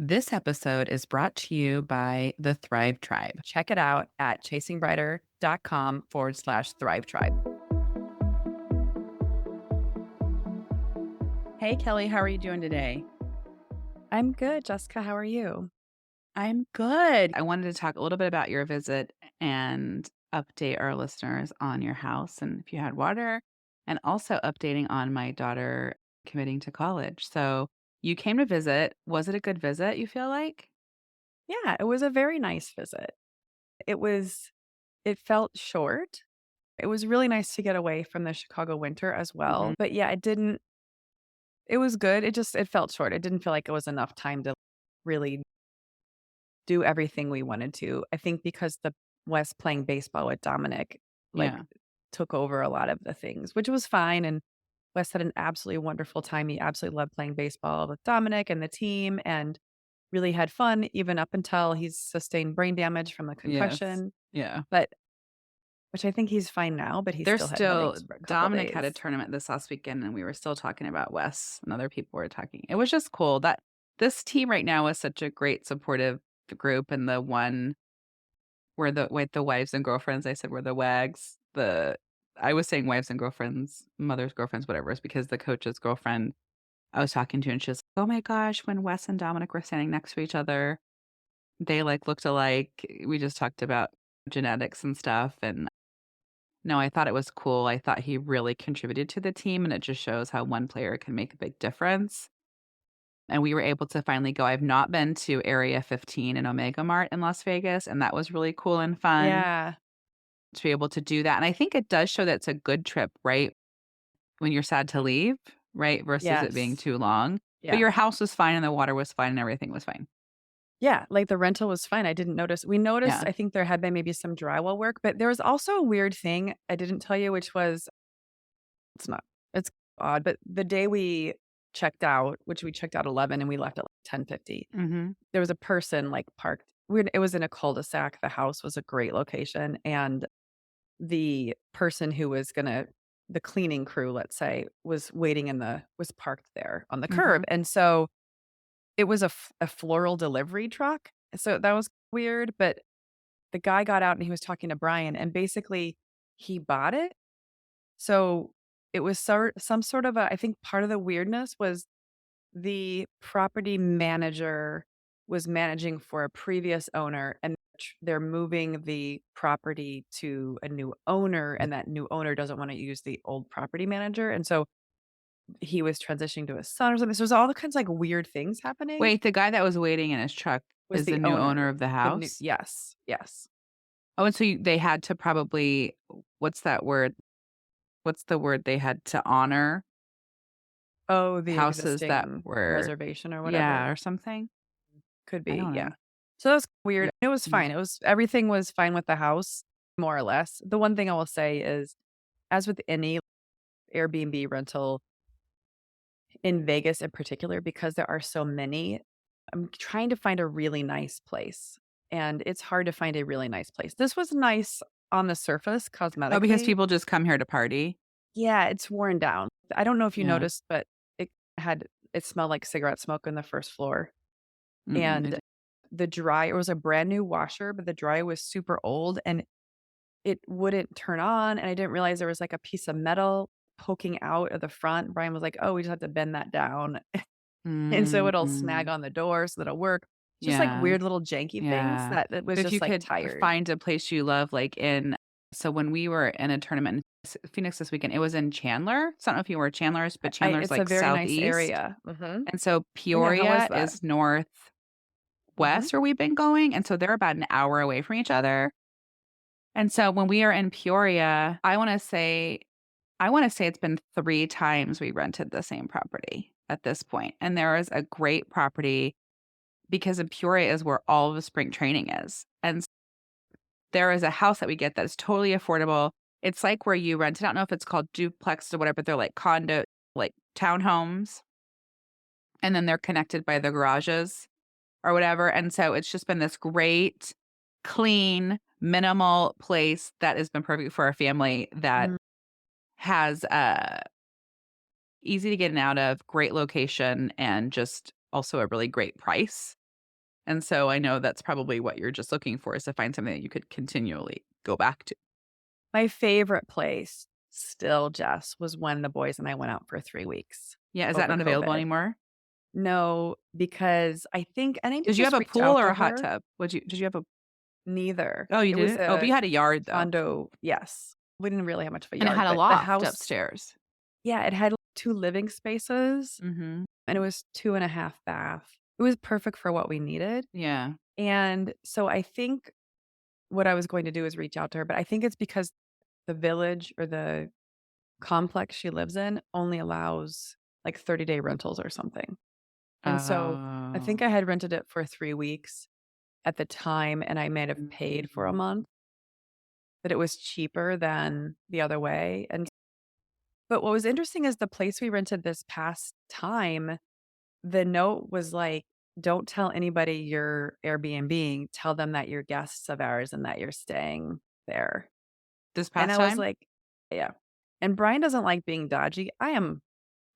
This episode is brought to you by the Thrive Tribe. Check it out at chasingbrighter.com/Thrive Tribe. Hey, Kelly, how are you doing today? I'm good, Jessica. How are you? I'm good. I wanted to talk a little bit about your visit and update our listeners on your house and if you had water, and also updating on my daughter committing to college. So you came to visit. Was it a good visit, you feel like? Yeah, it was a very nice visit. It felt short. It was really nice to get away from the Chicago winter as Mhm. well. But yeah, it was good. It felt short. It didn't feel like it was enough time to really do everything we wanted to. I think because the West playing baseball with Dominic, like, Yeah. took over a lot of the things, which was fine. And Wes had an absolutely wonderful time. He absolutely loved playing baseball with Dominic and the team and really had fun even up until he's sustained brain damage from the Yes. concussion, Yeah. but which I think he's fine now, but he There's still had still headaches for a couple Dominic had a days. tournament this last weekend, and we were still talking about Wes, and other people were talking. It was just cool that this team right now is such a great supportive group, and the one where the wives and girlfriends, I said were the wags. I was saying wives and girlfriends, mothers, girlfriends, whatever, is because the coach's girlfriend I was talking to, and she was like, "Oh my gosh, when Wes and Dominic were standing next to each other, they, like, looked alike." We just talked about genetics and stuff, and no, I thought it was cool. I thought he really contributed to the team, and it just shows how one player can make a big difference. And we were able to finally go. I've not been to Area 15 and Omega Mart in Las Vegas, and that was really cool and fun Yeah. to be able to do that. And I think it does show that it's a good trip, right? When you're sad to leave, right? Versus it being Yes. too long. But Yeah. your house was fine and the water was fine and everything was fine. Yeah, like, the rental was fine. I didn't notice we noticed, Yeah. I think there had been maybe some drywall work, but there was also a weird thing I didn't tell you, which was it's not it's odd, but the day we checked out, which we checked out 11 and we left at, like, 10:50, Mhm. there was a person, like, parked it was in a cul-de-sac, the house was a great location, and the person who was gonna the cleaning crew, let's say, was parked there on the curb, Mhm. and so it was a floral delivery truck, so that was weird, but the guy got out and he was talking to Brian, and basically he bought it. So, it was some sort of I think part of the weirdness was the property manager was managing for a previous owner, and they're moving the property to a new owner, and that new owner doesn't wanna use the old property manager, and so he was transitioning to his son or something, so there's all the kinds of, like, weird things happening. Wait, the guy that was waiting in his truck Was is the the new owner owner, of the the new house? yes, yes. Oh, and so they had to probably what's that word? What's the word they had to honor Oh, the houses that existing were reservation or whatever. yeah, or something? Could I be, don't yeah. know. So that was weird. It was Mhm. fine. It was everything was fine with the house, more or less. The one thing I will say is, as with any Airbnb rental in Vegas in particular, because there are so many, I'm trying to find a really nice place, and it's hard to find a really nice place. This was nice on the surface Oh, because cosmetically. people just come here to party? Yeah, it's worn down. I don't know if you Yeah. noticed, but it had it smelled like cigarette smoke on the first floor, Mm-mm, I and didn't. the dryer it was a brand new washer, but the dryer was super old, and it wouldn't turn on, and I didn't realize there was, like, a piece of metal poking out of the front. Brian was like, "Oh, we just have to bend that down, and so it'll snag Mm, on the door so that it'll work." Just, like, yeah, weird little janky things yeah. that it was But if just, you like, could tired. find a place you love, like in so when we were in a tournament in Phoenix this weekend, it was in Chandler. So I don't know if you were Chandler's, but I Chandler's, it's a like, very nice southeast, area. Mhm. and so Yeah, how was Peoria that? is northwest Mhm. where we've been going, and so they're about an hour away from each other. And so when we are in Peoria, I wanna say it's been 3 times we rented the same property at this point, and there is a great property because in Peoria is where all of the spring training is, and there is a house that we get that is totally affordable. It's like where you rent it. I don't know if it's called duplex or whatever, but they're like like townhomes, and then they're connected by the garages or whatever, and so it's just been this great, clean, minimal place that has been perfect for our family that Mm. has, easy to get in and out of, great location, and just also a really great price. And so I know that's probably what you're just looking for is to find something that you could continually go back to. My favorite place still, Jess, was when the boys and I went out for 3 weeks Yeah, is that over not available COVID. anymore? No, because I need to Did you have just a reach pool out or to a hot her. tub? Did you have a Neither. Oh, you It was didn't? Oh, but a you had a yard though, condo, yes. We didn't really have much of a and it yard, had a but the loft house, upstairs. yeah, it had 2 living spaces, Mhm. and it was 2.5 bath. It was perfect for what we needed, Yeah. and so I think what I was going to do is reach out to her, but I think it's because the village or the complex she lives in only allows, like, 30-day rentals or something, and so I think Oh. I had rented it for 3 weeks at the time, and I might have paid for a Mhm. month, but it was cheaper than the other way, and but what was interesting is the place we rented this past time, the note was like, "Don't tell anybody you're Airbnb-ing, tell them that you're guests of ours and that you're staying there." This And past I was time? like, yeah. And Brian doesn't like being dodgy. I am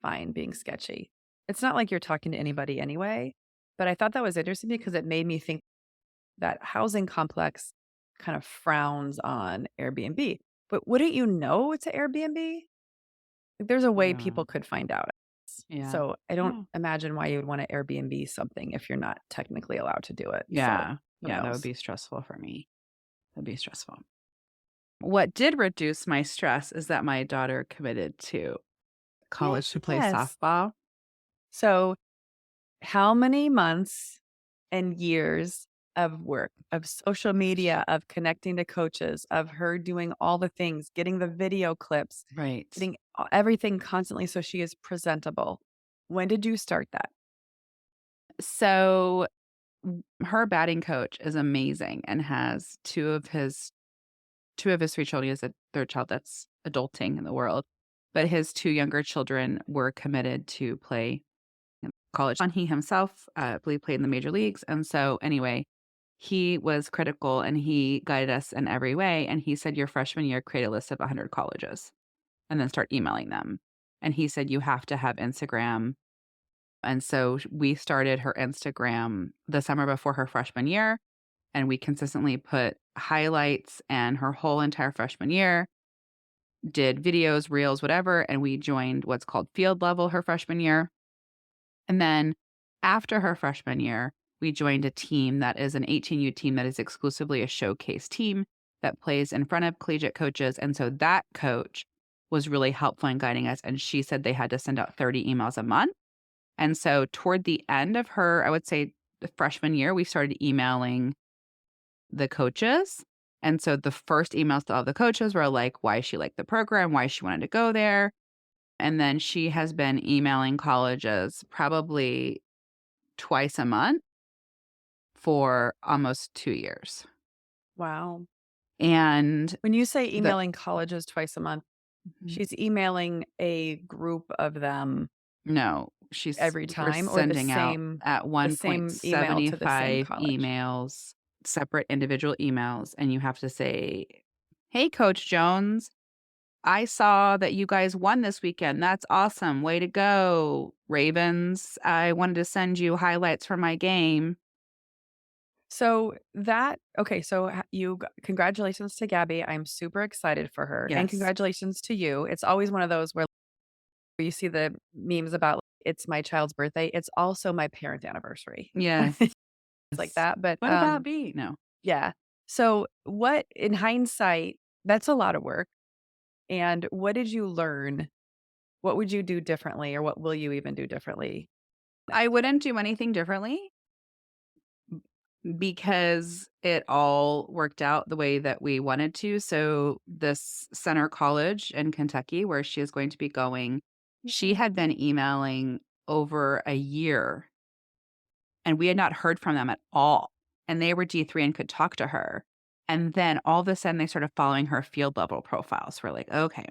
fine being sketchy. It's not like you're talking to anybody anyway, but I thought that was interesting because it made me think that housing complex kind of frowns on Airbnb. But wouldn't you know it's an Airbnb? Like, there's a way Yeah. people could find out. Yeah. So I don't Yeah. imagine why you would want to Airbnb something if you're not technically allowed to do it. So Yeah. who Yeah, that would knows? be stressful for me. That'd be stressful. What did reduce my stress is that my daughter committed to college to play Yes. softball. So how many months and years of work, of social media, of connecting to coaches, of her doing all the things, getting the video clips, Right. getting everything constantly so she is presentable. When did you start that? So, her batting coach is amazing and has 2 of his 3 children. He has a 3rd child that's adulting in the world, but his 2 younger children were committed to play in college. And he himself, I believe, played in the major leagues, and so, anyway, he was critical, and he guided us in every way, and he said, "Your freshman year, create a list of 100 colleges, and then start emailing them." And he said, "You have to have Instagram." And so we started her Instagram the summer before her freshman year, and we consistently put highlights and her whole entire freshman year, did videos, reels, whatever, and we joined what's called field level her freshman year. And then after her freshman year, we joined a team that is an 18U team that is exclusively a showcase team that plays in front of collegiate coaches. And so that coach was really helpful in guiding us. And she said they had to send out 30 emails a month. And so toward the end of her, I would say the freshman year, we started emailing the coaches. And so the first emails to all the coaches were like, why she liked the program, why she wanted to go there. And then she has been emailing colleges probably twice a month for almost 2 years. Wow. And When you say the emailing colleges twice a month, Mhm. she's emailing a group of them No, every we're time or sending out at the one point same email to the same 75 college? emails, separate individual emails, and you have to say, "Hey, Coach Jones, I saw that you guys won this weekend. That's awesome. Way to go, Ravens. I wanted to send you highlights from my game." So that okay, so congratulations to Gabby. I'm super excited for her and Yes. congratulations to you. It's always one of those where you see the memes about it's my child's birthday. It's also my parent anniversary. Yes. It's like that, but What about me? No. yeah. So what in hindsight, that's a lot of work. And what did you learn? What would you do differently or what will you even do differently I next time? wouldn't do anything differently because it all worked out the way that we wanted to. So, this center college in Kentucky, where she is going to be going, she had been emailing over a year and we had not heard from them at all. And they were D3 and could talk to her. And then all of a sudden, they started following her field level profiles. We're like, okay.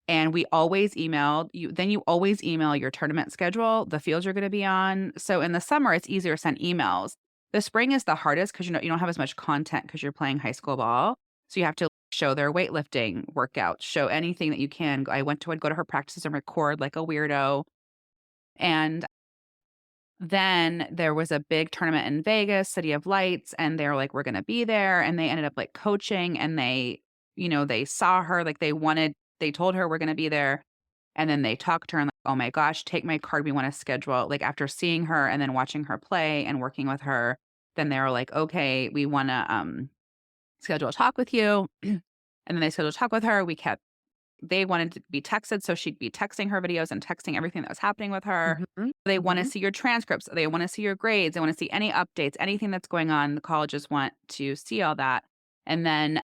And we always emailed you. Then you always email your tournament schedule, the fields you're going to be on. So in the summer, it's easier to send emails. The spring is the hardest because you don't have as much content because you're playing high school ball. So you have to show their weightlifting workouts, show anything that you can. Would go to her practices and record like a weirdo. And then there was a big tournament in Vegas, City of Lights, and they're like, "We're gonna be there," and they ended up, like, coaching, and they saw her, like, they told her, "We're gonna be there," and then they talked to her and like, "Oh my gosh, take my card, we wanna schedule," like, after seeing her and then watching her play and working with her, then they were like, "Okay, we wanna, schedule a talk with you," and then they scheduled a talk with her, they wanted to be texted, so she'd be texting her videos and texting everything that was happening with her. Mhm. They wanna Mhm. see your transcripts, they wanna see your grades, they wanna see any updates, anything that's going on, the colleges want to see all that, and then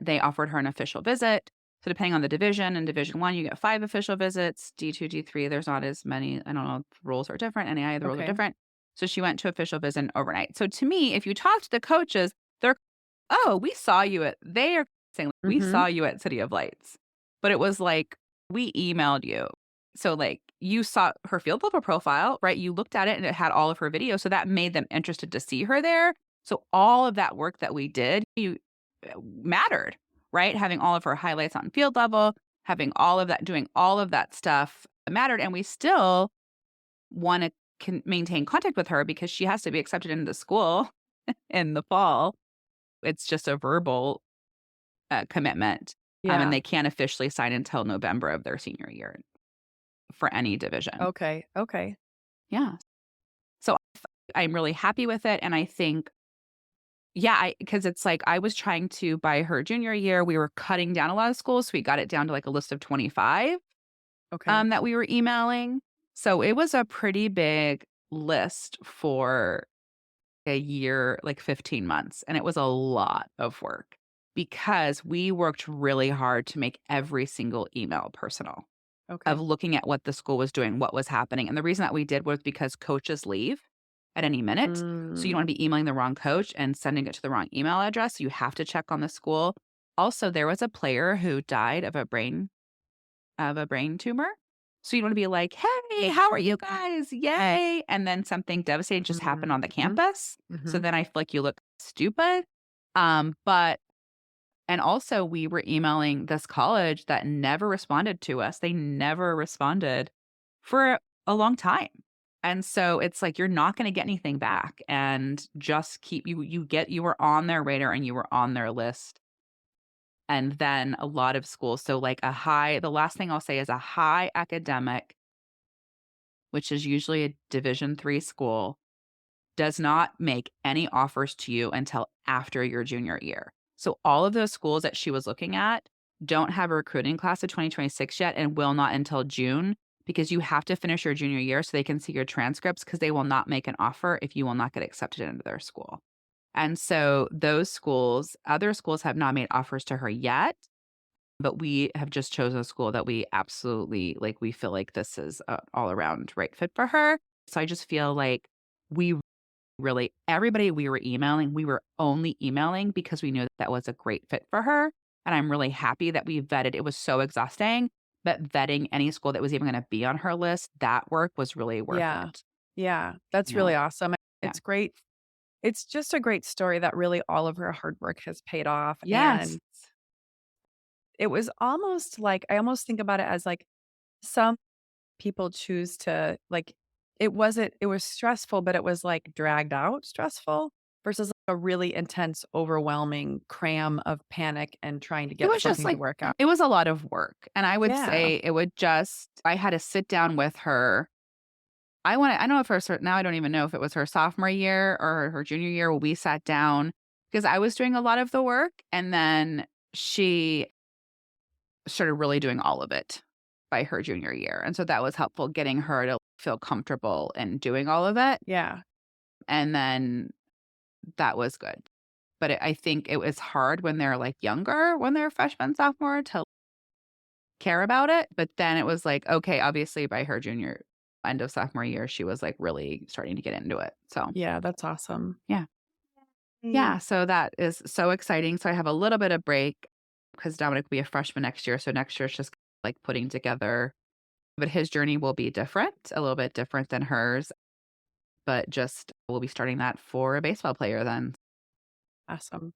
they offered her an official visit. So depending on the division, in Division 1, you get 5 official visits, D2, D3, there's not as many, I don't know if the rules are different, NAIA, the rules are Okay. different. So she went to official visit overnight. So to me, if you talk to the coaches, they're, "Oh, we saw you at," they are saying, "We saw Mhm. you at City of Lights." But it was like, "We emailed you." So, like, you saw her field level profile, right? You looked at it and it had all of her videos, so that made them interested to see her there. So all of that work that we did, mattered, right? Having all of her highlights on field level, having all of that, doing all of that stuff mattered. And we still want to maintain contact with her because she has to be accepted into the school in the fall. It's just a verbal commitment. And Yeah. they can't officially sign until November of their senior year for any division. Okay. Okay. Yeah. So I'm really happy with it. And I think, yeah, because it's like I was trying to, by her junior year, we were cutting down a lot of schools. So we got it down to like a list of 25 Okay. that we were emailing. So it was a pretty big list for a year, like 15 months. And it was a lot of work because we worked really hard to make every single email personal, of Okay. looking at what the school was doing, what was happening. And the reason that we did was because coaches leave at any minute. So you don't Mm. want to be emailing the wrong coach and sending it to the wrong email address. You have to check on the school. Also, there was a player who died of a brain tumor. So you want to be like, "Hey, how are you guys? Yay." And then something devastating just happened on the Mhm. campus. So Mhm. then I feel like you look stupid. But and also we were emailing this college that never responded to us. They never responded for a long time. And so it's like you're not going to get anything back, and just keep you were on their radar and you were on their list. And then a lot of schools, so like the last thing I'll say is a high academic, which is usually a Division 3 school, does not make any offers to you until after your junior year. So all of those schools that she was looking at don't have a recruiting class of 2026 yet and will not until June, because you have to finish your junior year so they can see your transcripts, because they will not make an offer if you will not get accepted into their school. And so those schools, other schools have not made offers to her yet, but we have just chosen a school that we absolutely like. We feel like this is a all around right fit for her. So I just feel like we really, everybody we were emailing, we were only emailing because we knew that that was a great fit for her, and I'm really happy that we vetted. It was so exhausting, but vetting any school that was even gonna be on her list, that work was really worth Yeah. it, Yeah. That's you know? really awesome. Yeah. It's great. It's just a great story that really all of her hard work has paid off, Yes. and it was almost like I almost think about it as, like, some people choose to, like it was stressful, but it was, like, dragged out stressful versus, like, a really intense, overwhelming cram of panic and trying to It get was just something to like work out. it was a lot of work, and I would Yeah. say it would just I had to sit down with her. I don't know if now I don't even know if it was her sophomore year or her junior year where we sat down, because I was doing a lot of the work, and then she started really doing all of it by her junior year, and so that was helpful getting her to feel comfortable in doing all of it, Yeah. and then that was good. But I think it was hard when they're, like, younger, when they're freshman, sophomore, to care about it, but then it was like, okay, obviously by her junior end of sophomore year, she was, like, really starting to get into it, so, Yeah, that's awesome. yeah. Mm. Yeah, so that is so exciting. So I have a little bit of break because Dominic will be a freshman next year, so next year it's just, like, putting together, but his journey will be different, a little bit different than hers, but just we'll be starting that for a baseball player then. Awesome.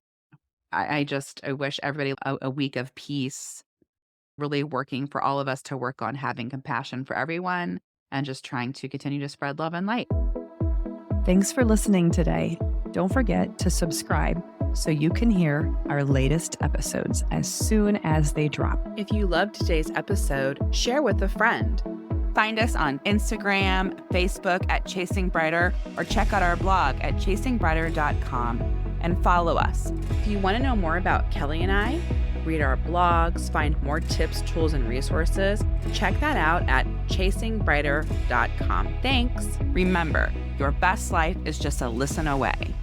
I wish everybody a week of peace, really working for all of us to work on having compassion for everyone and just trying to continue to spread love and light. Thanks for listening today. Don't forget to subscribe so you can hear our latest episodes as soon as they drop. If you loved today's episode, share with a friend. Find us on Instagram, Facebook at Chasing Brighter, or check out our blog at chasingbrighter.com and follow us. If you want to know more about Kelly and I, read our blogs, find more tips, tools, and resources, check that out at chasingbrighter.com. Thanks. Remember, your best life is just a listen away.